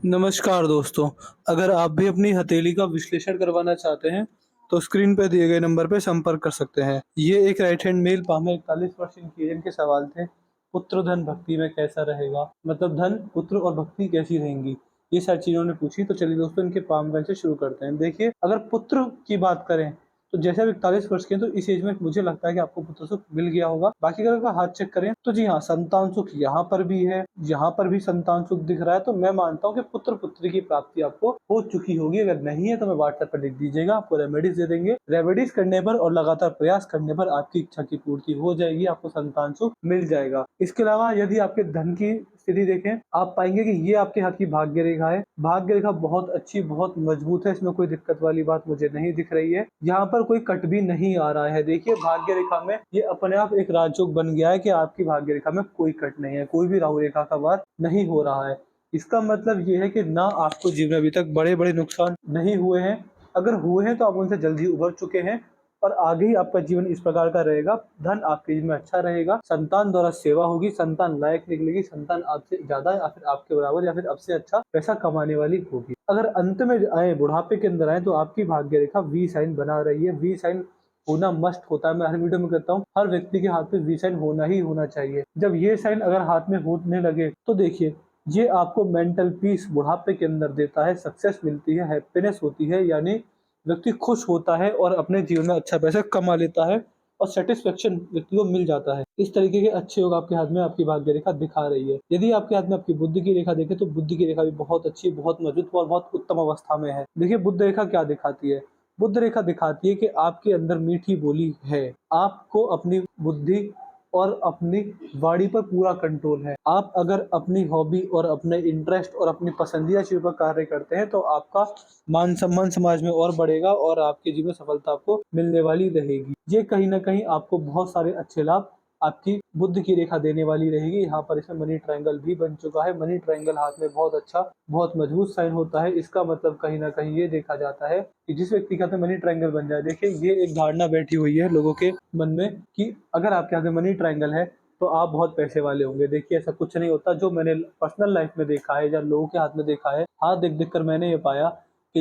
नमस्कार दोस्तों, अगर आप भी अपनी हथेली का विश्लेषण करवाना चाहते हैं, तो स्क्रीन पे दिए गए नंबर पे संपर्क कर सकते हैं। ये एक राइट हैंड मेल में 41 वर्ष की एज के सवाल थे। पुत्र धन भक्ति में कैसा रहेगा? मतलब धन, पुत्र और भक्ति कैसी रहेंगी? ये सारी चीज़ें उन्होंने पूछी, तो चलिए दोस्तों इनके पामगन से शुरू करते हैं। देखिए, अगर पुत्र की बात करें, तो जैसे आप 41 वर्ष के हैं, तो इस एज में मुझे लगता है कि आपको पुत्र सुख मिल गया होगा। बाकी अगर आपका हाथ चेक करें, तो जी हाँ, संतान सुख यहाँ पर भी है, यहाँ पर भी संतान सुख दिख रहा है, तो मैं मानता हूँ कि पुत्र-पुत्री की प्राप्ति आपको हो चुकी होगी। अगर नहीं है, तो मैं व्हाट्सएप पर लिख दीजिएगा, आपको रेमेडीज़ दे देंगे। रेमेडीज़ करने पर और लगातार प्रयास करने पर आपकी इच्छा की पूर्ति हो जाएगी, आपको संतान सुख मिल जाएगा। इसके अलावा यदि आपके धन की स्थिति देखें, आप पाएँगे कि ये आपके हाथ की भाग्य रेखा है। भाग्य रेखा बहुत अच्छी, बहुत मजबूत है, इसमें कोई दिक्कत वाली बात मुझे नहीं दिख रही है। यहाँ पर कोई कट भी नहीं आ रहा है। देखिए, भाग्य रेखा में ये अपने आप एक राजयोग बन गया है कि आपकी भाग्य रेखा में कोई कट नहीं है, कोई भी राहु रेखा का वार नहीं हो रहा है। इसका मतलब ये है कि ना आपको जीवन में अभी तक बड़े-बड़े नुकसान नहीं हुए हैं। अगर हुए हैं, तो आप उनसे जल्दी उभर चुके हैं और आगे ही आपका जीवन इस प्रकार का रहेगा। धन आपके जीवन में अच्छा रहेगा, संतान द्वारा सेवा होगी, संतान लायक निकलेगी, संतान आपसे ज़्यादा या फिर आपके बराबर या फिर आपसे अच्छा पैसा कमाने वाली होगी। अगर अंत में आए, बुढ़ापे के अंदर आए, तो आपकी भाग्य रेखा वी साइन बना रही है। वी साइन होना मस्ट होता है, मैं हर वीडियो में कहता हूँ, हर व्यक्ति के हाथ में वी साइन होना ही होना चाहिए। जब ये साइन अगर हाथ में होने लगे, तो देखिए, ये आपको मेंटल पीस बुढ़ापे के अंदर देता है, सक्सेस मिलती है, हैप्पीनेस होती है, यानी व्यक्ति खुश होता है और अपने जीवन में अच्छा पैसा कमा लेता है और सैटिस्फैक्शन व्यक्ति को मिल जाता है। इस तरीके के अच्छे योग आपके हाथ में आपकी भाग्य रेखा दिखा रही है। यदि आपके हाथ में आपकी बुद्धि की रेखा देखें, तो बुद्धि की रेखा भी बहुत अच्छी, बहुत मजबूत और बहुत उत्तम अवस्था में है। देखिए, बुद्ध रेखा क्या दिखाती है? बुद्ध रेखा दिखाती है कि आपके अंदर मीठी बोली है। आपको अपनी बुद्धि और अपनी वाणी पर पूरा कंट्रोल है। आप अगर अपनी हॉबी और अपने इंटरेस्ट और अपनी पसंदीदा चीज़ों पर कार्य करते हैं, तो आपका मान-सम्मान समाज में और बढ़ेगा और आपके जीवन में सफलता आपको मिलने वाली रहेगी। ये कहीं न कहीं आपको बहुत सारे अच्छे लाभ आपकी बुद्ध की रेखा देने वाली रहेगी। यहाँ पर इसमें मनी ट्रायंगल भी बन चुका है। मनी ट्रायंगल हाथ में बहुत अच्छा, बहुत मजबूत साइन होता है। इसका मतलब कहीं न कहीं ये देखा जाता है कि जिस व्यक्ति के हाथ में मनी ट्रायंगल बन जाए, देखिए ये एक धारणा बैठी हुई है लोगों के मन में कि अगर आपके हाथ में मनी ट्रायंगल है, तो आप बहुत पैसे वाले होंगे। देखिए, ऐसा कुछ नहीं होता। जो मैंने पर्सनल लाइफ में देखा है या लोगों के हाथ में देखा है, हाथ देख-देख कर मैंने ये पाया कि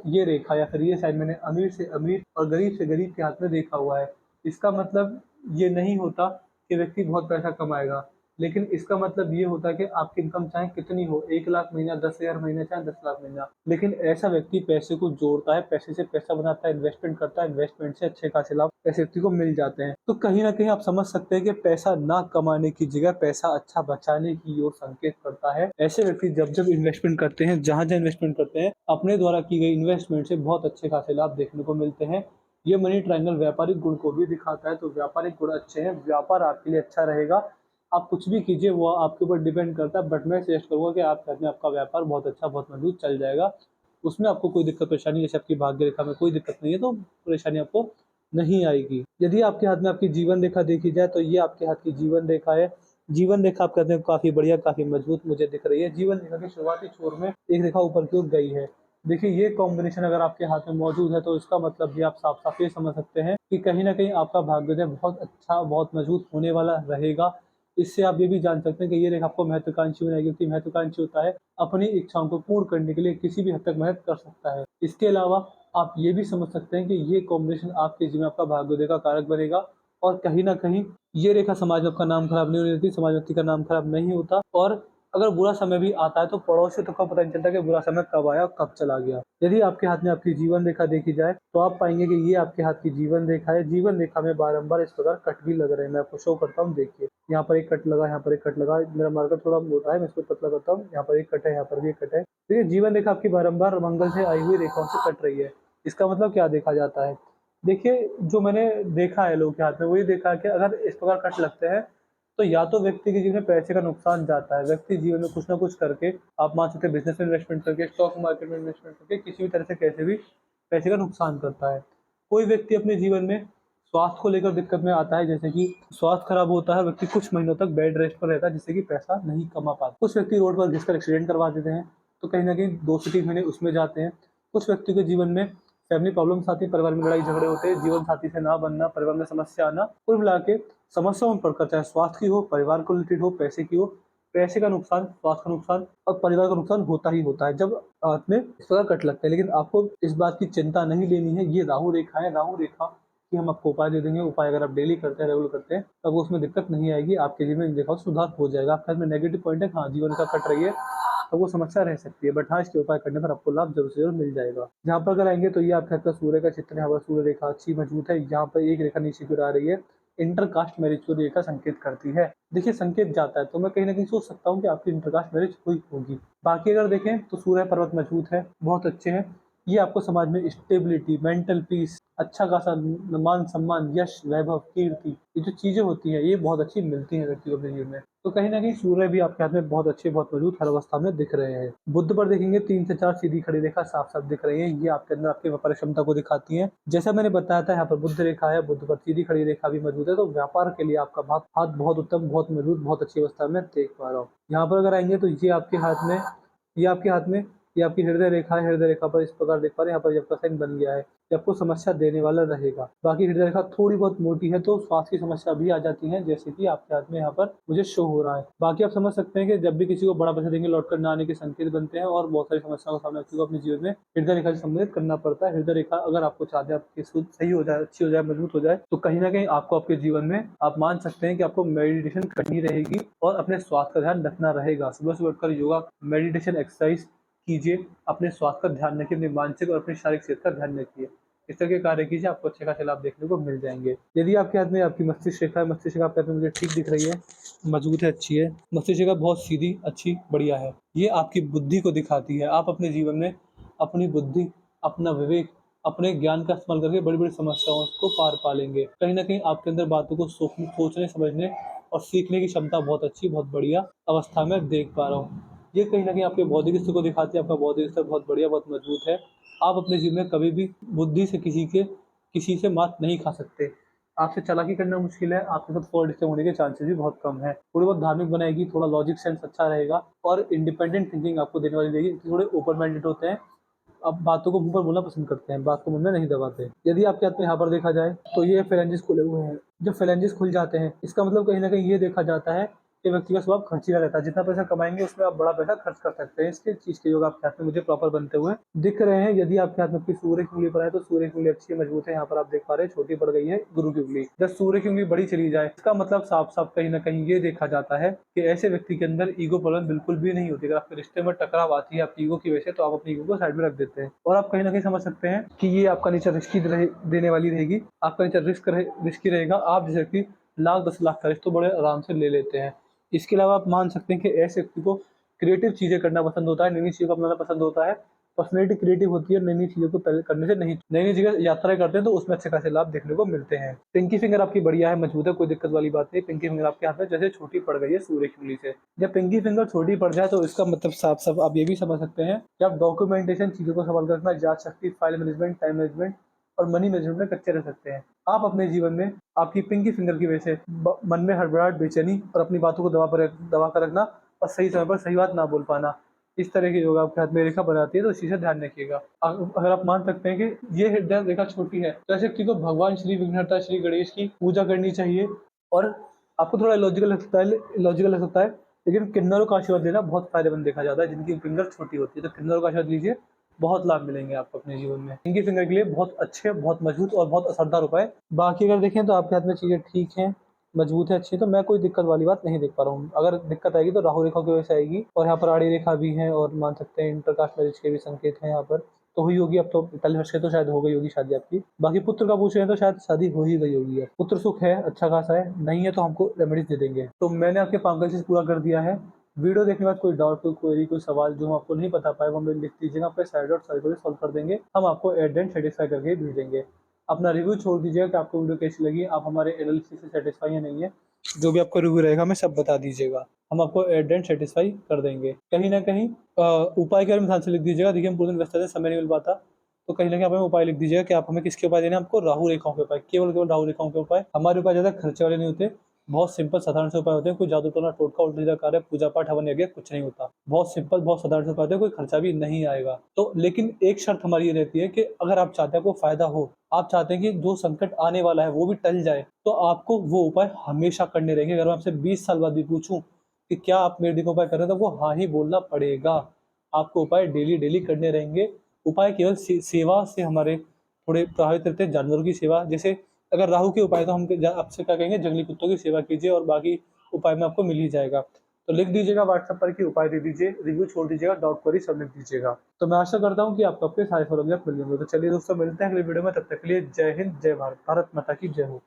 ये रेखा या फिर ये साइन मैंने अमीर से अमीर और गरीब से गरीब के हाथ में देखा हुआ है। इसका मतलब ये नहीं होता कि व्यक्ति बहुत पैसा कमाएगा, लेकिन इसका मतलब ये होता है कि आपकी इनकम चाहे कितनी हो, 1 लाख महीना, 10,000 महीना, चाहे 10 लाख महीना, लेकिन ऐसा व्यक्ति पैसे को जोड़ता है, पैसे से पैसा बनाता है, इन्वेस्टमेंट करता है, इन्वेस्टमेंट से अच्छे खासे लाभ ऐसे व्यक्ति को मिल जाते हैं। तो कहीं न कहीं आप समझ सकते हैं कि पैसा ना कमाने की जगह पैसा अच्छा बचाने की ओर संकेत करता है। ऐसे व्यक्ति जब-जब इन्वेस्टमेंट करते हैं, जहाँ-जहाँ इन्वेस्टमेंट करते हैं, अपने द्वारा की गई इन्वेस्टमेंट से बहुत अच्छे खासे लाभ देखने को मिलते हैं। ये मनी ट्रायंगल व्यापारिक गुण को भी दिखाता है, तो व्यापारिक गुण अच्छे हैं, व्यापार आपके लिए अच्छा रहेगा। आप कुछ भी कीजिए, वो आपके ऊपर डिपेंड करता है, बट मैं सजेस्ट करूँगा कि आपके हाथ में आपका व्यापार बहुत अच्छा, बहुत मजबूत चल जाएगा। उसमें आपको कोई दिक्कत परेशानी, जैसे आपकी भाग्य रेखा में कोई दिक्कत नहीं है, तो परेशानी आपको नहीं आएगी। यदि आपके हाथ में आपकी जीवन रेखा देखी जाए, तो ये आपके हाथ की जीवन रेखा है। जीवन रेखा आपके हाथ में काफ़ी बढ़िया, काफ़ी मजबूत मुझे दिख रही है। जीवन रेखा की शुरुआती छोर में एक रेखा ऊपर की ओर गई है। देखिए, ये कॉम्बिनेशन अगर आपके हाथ में मौजूद है, तो इसका मतलब भी आप साफ-साफ ये समझ सकते हैं कि कहीं न कहीं आपका भाग्योदय बहुत अच्छा, बहुत मजबूत होने वाला रहेगा। इससे आप ये भी जान सकते हैं कि ये रेखा आपको महत्वाकांक्षी बनाएगी, क्योंकि महत्वाकांक्षी होता है अपनी इच्छाओं को पूर्ण करने के लिए किसी भी हद तक मेहनत कर सकता है। इसके अलावा आप ये भी समझ सकते हैं कि ये कॉम्बिनेशन आपके जीवन में आपका भाग्योदय का कारक बनेगा और कहीं न कहीं ये रेखा समाज में आपका नाम खराब नहीं होने देती, समाज व्यक्ति का नाम खराब नहीं होता और अगर बुरा समय भी आता है, तो पड़ोसियों तक को पता नहीं चलता कि बुरा समय कब आया और कब चला गया। यदि आपके हाथ में आपकी जीवन रेखा देखी जाए, तो आप पाएँगे कि ये आपके हाथ की जीवन रेखा है। जीवन रेखा में बारंबार इस प्रकार कट भी लग रहे हैं। मैं आपको शो करता हूँ, देखिए। यहाँ पर एक कट लगा, यहाँ पर एक कट लगा। मेरा मार्कर थोड़ा मोटा है, मैं इसको पतला करता हूँ। यहाँ पर एक कट है, यहाँ पर भी एक कट है। देखिए, जीवन रेखा आपकी बारंबार मंगल से आई हुई रेखाओं से कट रही है। इसका मतलब क्या देखा जाता है? देखिए, जो मैंने देखा है लोगों के हाथ में, वो ये देखा है कि अगर इस प्रकार कट लगते हैं, तो या तो व्यक्ति के जीवन में पैसे का नुकसान जाता है। व्यक्ति जीवन में कुछ न कुछ करके, आप मान सकते हैं बिज़नेस में इन्वेस्टमेंट करके, स्टॉक मार्केट में इन्वेस्टमेंट करके, किसी भी तरह से कैसे भी पैसे का नुकसान करता है। कोई व्यक्ति अपने जीवन में स्वास्थ्य को लेकर दिक्कत में आता है, जैसे कि स्वास्थ्य खराब होता है, व्यक्ति कुछ महीनों तक बेड रेस्ट पर रहता है, जिससे कि पैसा नहीं कमा पाता। कुछ व्यक्ति रोड पर घिसकर एक्सीडेंट करवा देते हैं, तो कहीं न कहीं 2 से 3 महीने उसमें जाते हैं। कुछ व्यक्ति के जीवन में फैमिली प्रॉब्लम्स आती है, परिवार में लड़ाई झगड़े होते हैं, जीवन साथी से ना बनना, परिवार में समस्या आना, कुल मिला के समस्याओं में पड़कर, चाहे स्वास्थ्य की हो, परिवार को रिलेटेड हो, पैसे की हो, पैसे का नुकसान, स्वास्थ्य का नुकसान और परिवार का नुकसान होता ही होता है जब हाथ में इस प्रकार कट लगता है। लेकिन आपको इस बात की चिंता नहीं लेनी है, ये राहु रेखा है, राहु रेखा कि हम आपको उपाय दे देंगे। उपाय अगर आप डेली करते हैं, रेगुलर करते हैं, तब उसमें दिक्कत नहीं आएगी। आपके जीवन में देखा सुधार हो जाएगा। आपके हाथ में नेगेटिव पॉइंट है, हाँ जीवन का कट रही है, तो वो समस्या रह सकती है, बट हाँ इसके उपाय करने पर आपको लाभ जरूर से जरूर मिल जाएगा। यहाँ पर अगर आएंगे तो ये आपके हाथ का सूर्य का चित्र है। यहाँ पर सूर्य रेखा अच्छी मजबूत है। यहाँ पर एक रेखा नीचे की ओर आ रही है, इंटरकास्ट मैरिज को रेखा संकेत करती है। देखिए संकेत जाता है, तो मैं कहीं ना कहीं सोच सकता हूँ कि आपकी इंटरकास्ट मैरिज हुई होगी। बाकी अगर देखें तो सूर्य पर्वत मजबूत है, बहुत अच्छे हैं। ये आपको समाज में स्टेबिलिटी, मेंटल पीस, अच्छा खासा मान सम्मान, यश, वैभव, कीर्ति, ये जो चीजें होती हैं ये बहुत अच्छी मिलती हैं व्यक्ति को अपने जीवन में। तो कहीं ना कहीं सूर्य भी आपके हाथ में बहुत अच्छे, बहुत मजबूत हर अवस्था में दिख रहे हैं। बुध पर देखेंगे 3 से 4 सीधी खड़ी रेखा साफ साफ दिख रही है। ये आपके अंदर आपकी व्यापार क्षमता को दिखाती है। जैसा मैंने बताया था, यहाँ पर बुध रेखा है, बुध पर सीधी खड़ी रेखा भी मजबूत है, तो व्यापार के लिए आपका हाथ बहुत उत्तम, बहुत मजबूत, बहुत अच्छी अवस्था में देख पा रहा हूँ। यहाँ पर अगर आएंगे तो ये आपके हाथ में, ये आपके हाथ में, ये आपकी हृदय रेखा है। हृदय रेखा पर इस प्रकार देख पा रहे हैं, यहाँ पर आपका साइन बन गया है, ये आपको समस्या देने वाला रहेगा। बाकी हृदय रेखा थोड़ी बहुत मोटी है तो स्वास्थ्य की समस्या भी आ जाती है, जैसे कि आपके हाथ में यहाँ पर मुझे शो हो रहा है। बाकी आप समझ सकते हैं कि जब भी किसी को बड़ा पैसा देंगे लौट कर ना आने के संकेत बनते हैं और बहुत सारी समस्याओं का सामना व्यक्ति को अपने जीवन में हृदय रेखा से संबंधित करना पड़ता है। हृदय रेखा अगर आपको चाहते हैं आपकी सूझ सही हो जाए, अच्छी हो जाए, मजबूत हो जाए, तो कहीं ना कहीं आपको आपके जीवन में आप मान सकते हैं कि आपको मेडिटेशन करनी रहेगी और अपने स्वास्थ्य का ध्यान रखना रहेगा। सुबह सुबह उठकर योगा, मेडिटेशन, एक्सरसाइज कीजिए, अपने स्वास्थ्य का ध्यान रखिए, अपने मानसिक और अपनी शारीरिक सेहत का ध्यान रखिए। इस तरह के कार्य कीजिए, आपको अच्छे खासे लाभ देखने को मिल जाएंगे। यदि आपके हाथ में आपकी मस्तिष्क रेखा है, मस्तिष्क रेखा आपके हाथ में मुझे ठीक दिख रही है, मजबूत है, अच्छी है। मस्तिष्क रेखा बहुत सीधी, अच्छी, बढ़िया है। ये आपकी बुद्धि को दिखाती है। आप अपने जीवन में अपनी बुद्धि, अपना विवेक, अपने ज्ञान का इस्तेमाल करके बड़ी बड़ी समस्याओं को पार पा लेंगे। कहीं ना कहीं आपके अंदर बातों को सोचने, समझने और सीखने की क्षमता बहुत अच्छी, बहुत बढ़िया अवस्था में देख पा रहा हूँ। ये कहीं ना कहीं आपके बौद्धिक स्तर को दिखाती है। आपका बौद्धिक स्तर बहुत बढ़िया, बहुत मजबूत है। आप अपने जीवन में कभी भी बुद्धि से किसी से मात नहीं खा सकते। आपसे चालाकी करना मुश्किल है, आपके साथ फ्रॉड होने के चांसेस भी बहुत कम है। थोड़ी बहुत धार्मिक बनाएगी, थोड़ा लॉजिक सेंस अच्छा रहेगा और इंडिपेंडेंट थिंकिंग आपको देने वाली रहेगी। थोड़े ओपन माइंडेड होते हैं, अब बातों को मुंह पर बोलना पसंद करते हैं, बात को मुंह में नहीं दबाते। यदि आपके हाथ में यहाँ पर देखा जाए तो ये फेरेंजिस खुले हुए हैं। जब फेरेंजिस खुल जाते हैं इसका मतलब कहीं ना कहीं ये देखा जाता है कि व्यक्ति का स्वभाव खर्चीला रहता है। जितना पैसा कमाएंगे उसमें आप बड़ा पैसा खर्च कर सकते हैं। इसके चीज के योग आपके हाथ में मुझे प्रॉपर बनते हुए दिख रहे हैं। यदि आपके हाथ में आपकी सूर्य की उंगली पर है तो सूर्य की उंगली अच्छी है, मजबूत है। यहाँ पर आप देख पा रहे हैं छोटी पड़ गई है गुरु की उंगली। जब सूर्य की उंगली बड़ी चली जाए इसका मतलब साफ साफ कहीं ना कहीं ये देखा जाता है कि ऐसे व्यक्ति के अंदर ईगो प्रॉब्लम बिल्कुल भी नहीं होती। अगर आपके रिश्ते में टकराव आती है आपकी ईगो की वजह से, तो आप अपनी ईगो को साइड में रख देते हैं और आप कहीं ना कहीं समझ सकते हैं कि ये आपका नेचर रिस्की देने वाली रहेगी। आपका नेचर रिस्की रहेगा। आप जैसे व्यक्ति लाख 10 लाख का रिस्क तो बड़े आराम से ले लेते हैं। इसके अलावा आप मान सकते हैं कि ऐसे व्यक्ति को क्रिएटिव चीजें करना पसंद होता है, नई नई चीजों को अपनाना पसंद होता है। पर्सनैलिटी क्रिएटिव होती है, नई नई चीजों को पहले करने से नहीं, नई नई जगह यात्राएं करते हैं तो उसमें अच्छे खासे लाभ देखने को मिलते हैं। पिंकी फिंगर आपकी बढ़िया है, मजबूत है, कोई दिक्कत वाली बात नहीं। पिंकी फिंगर आपके हाथ में जैसे छोटी पड़ गई है सूर्य की उंगली से। जब पिंकी फिंगर छोटी पड़ जाए तो इसका मतलब साफ साफ आप ये भी समझ सकते हैं कि आप डॉक्यूमेंटेशन, चीजों को संभाल कर रखना, याद शक्ति, फाइल मैनेजमेंट, टाइम मैनेजमेंट और मनी मैनेजमेंट में कच्चे रह सकते हैं। आप अपने जीवन में आपकी पिंकी फिंगर की वजह से मन में हड़बड़ाहट, बेचैनी और अपनी बातों को दबा कर रखना और सही समय पर सही बात ना बोल पाना, इस तरह की योग आपके हाथ में रेखा बनाती है, तो इस चीज से ध्यान रखिएगा। अगर आप मान सकते हैं कि ये हृदय रेखा छोटी है तो ऐसे व्यक्ति को भगवान श्री विघ्नहर्ता श्री गणेश की पूजा करनी चाहिए। और आपको थोड़ा लॉजिकल लग सकता है, लेकिन किन्नरों का आशीर्वाद लेना बहुत फायदेमंद देखा जाता है। जिनकी फिंगर छोटी होती है तो किन्नरों का आशीर्वाद लीजिए, बहुत लाभ मिलेंगे आपको अपने जीवन में। इनकी फिंगर के लिए बहुत अच्छे, बहुत मजबूत और बहुत असरदार उपाय। बाकी अगर देखें तो आपके हाथ में चीजें ठीक हैं, मजबूत है, अच्छी है, तो मैं कोई दिक्कत वाली बात नहीं देख पा रहा हूँ। अगर दिक्कत आएगी तो राहु रेखा की वजह से आएगी और यहाँ पर आड़ी रेखा भी है और मान सकते हैं इंटरकास्ट मैरिज के भी संकेत हैं यहाँ पर। तो हुई होगी, अब तो 41 वर्ष के तो शायद हो गई होगी शादी आपकी। बाकी पुत्र का पूछ रहे हैं तो शायद शादी हो ही गई होगी। पुत्र सुख है, अच्छा खासा है, नहीं है तो हमको रेमेडीज दे देंगे। तो मैंने आपके पांगल चीज पूरा कर दिया है। वीडियो देखने के बाद कोई डाउट, कोई क्वेरी, कोई सवाल जो हम आपको नहीं बता पाए वो हमें लिख दीजिएगा, आपके साइड और साइड सॉल्व कर देंगे। हम आपको एट एंड सेटिस्फाई करके भेजेंगे। अपना रिव्यू छोड़ दीजिएगा कि आपको वीडियो कैसी लगी, आप हमारे एनालिसिस से सेटिस्फाई या नहीं है। जो भी आपका रिव्यू रहेगा हमें सब बता दीजिएगा, हम आपको एट एंड सेटिस्फाई कर देंगे। कहीं ना कहीं उपाय के बारे में ध्यान से लिख दीजिएगा। देखिए हम पूरे दिन व्यस्त रहते हैं, समय नहीं मिल पाता, तो कहीं ना कहीं आप हमें उपाय लिख दीजिएगा कि आप हमें किसके उपाय देने हैं। हमको राहु रेखाओं के उपाय, केवल राहु रेखाओं के उपाय। हमारे उपाय ज़्यादा खर्चे वाले नहीं होते, बहुत सिंपल साधारण से उपाय होते हैं। कोई जादू टोना टोटका उल्टा सीधा कार्य, पूजा पाठ, हवन यज्ञ कुछ नहीं होता। बहुत सिंपल, बहुत साधारण से उपाय होते हैं, कोई खर्चा भी नहीं आएगा। तो लेकिन एक शर्त हमारी ये रहती है कि अगर आप चाहते हैं आपको फायदा हो, आप चाहते हैं कि जो संकट आने वाला है वो भी टल जाए, तो आपको वो उपाय हमेशा करने रहेंगे। अगर मैं आपसे 20 साल बाद भी पूछूं कि क्या आप मेडिक उपाय कर रहे हैं, तो वो हाँ ही बोलना पड़ेगा। आपको उपाय डेली करने रहेंगे। उपाय केवल सेवा से हमारे थोड़े प्रभावित रहते हैं, जानवरों की सेवा। जैसे अगर राहु के उपाय, तो हम आपसे क्या कहेंगे, जंगली कुत्तों की सेवा कीजिए और बाकी उपाय में आपको मिल ही जाएगा। तो लिख दीजिएगा व्हाट्सएप पर कि उपाय दे दीजिए, रिव्यू छोड़ दीजिएगा, डॉट क्वेरी सब लिख दीजिएगा। तो मैं आशा करता हूँ कि आपको आपके सारे सवालों के जवाब मिल जाएंगे। तो चलिए दोस्तों, मिलते हैं अगले वीडियो में, तब तक के लिए जय हिंद, जय भारत, भारत माता की जय हो।